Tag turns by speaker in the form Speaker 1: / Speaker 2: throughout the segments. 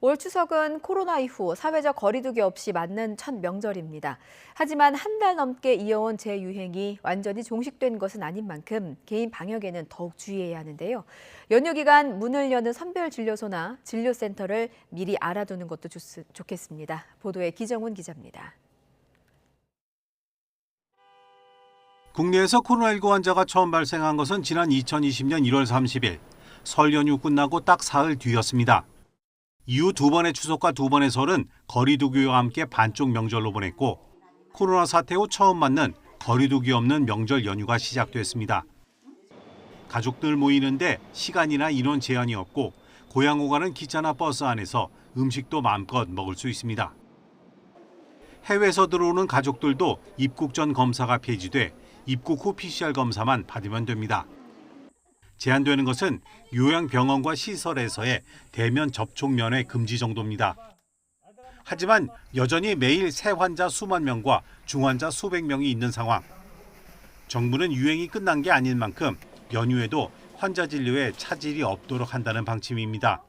Speaker 1: 올 추석은 코로나 이후 사회적 거리두기 없이 맞는 첫 명절입니다. 하지만 한 달 넘게 이어온 재유행이 완전히 종식된 것은 아닌 만큼 개인 방역에는 더욱 주의해야 하는데요. 연휴 기간 문을 여는 선별진료소나 진료센터를 미리 알아두는 것도 좋겠습니다. 보도에 기정훈 기자입니다.
Speaker 2: 국내에서 코로나19 환자가 처음 발생한 것은 지난 2020년 1월 30일, 설 연휴 끝나고 딱 사흘 뒤였습니다. 이후 두 번의 추석과 두 번의 설은 거리두기와 함께 반쪽 명절로 보냈고 코로나 사태 후 처음 맞는 거리두기 없는 명절 연휴가 시작됐습니다. 가족들 모이는데 시간이나 인원 제한이 없고 고향 오가는 기차나 버스 안에서 음식도 마음껏 먹을 수 있습니다. 해외에서 들어오는 가족들도 입국 전 검사가 폐지돼 입국 후 PCR 검사만 받으면 됩니다. 제한되는 것은 요양병원과 시설에서의 대면 접촉 면회 금지 정도입니다. 하지만 여전히 매일 새 환자 수만 명과 중환자 수백 명이 있는 상황. 정부는 유행이 끝난 게 아닌 만큼 연휴에도 환자 진료에 차질이 없도록 한다는 방침입니다.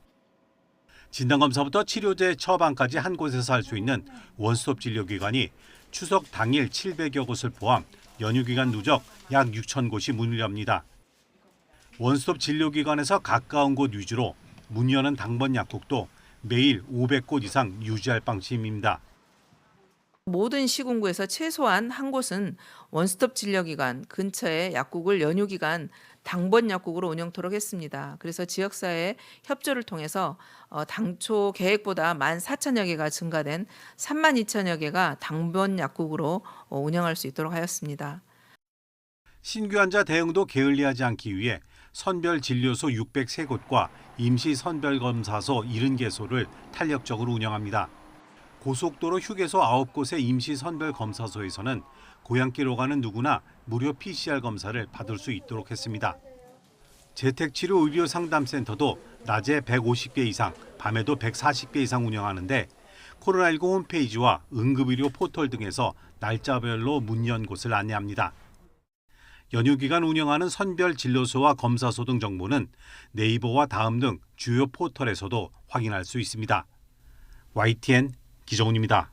Speaker 2: 진단검사부터 치료제 처방까지 한 곳에서 할 수 있는 원스톱 진료기관이 추석 당일 700여 곳을 포함 연휴 기간 누적 약 6천 곳이 문을 엽니다. 원스톱 진료기관에서 가까운 곳 위주로 문 여는 당번 약국도 매일 500곳 이상 유지할 방침입니다.
Speaker 3: 모든 시군구에서 최소한 한 곳은 원스톱 진료기관 근처에 약국을 연휴 기간 당번 약국으로 운영토록 했습니다. 그래서 지역사회 협조를 통해서 당초 계획보다 14,000여 개가 증가된 32,000여 개가 당번 약국으로 운영할 수 있도록 하였습니다.
Speaker 2: 신규 환자 대응도 게을리하지 않기 위해 선별진료소 603곳과 임시선별검사소 70개소를 탄력적으로 운영합니다. 고속도로 휴게소 9곳의 임시선별검사소에서는 고향길 오가는 누구나 무료 PCR 검사를 받을 수 있도록 했습니다. 재택치료 의료상담센터도 낮에 150개 이상, 밤에도 140개 이상 운영하는데 코로나19 홈페이지와 응급의료 포털 등에서 날짜별로 문 연 곳을 안내합니다. 연휴 기간 운영하는 선별진료소와 검사소 등 정보는 네이버와 다음 등 주요 포털에서도 확인할 수 있습니다. YTN 기정훈입니다.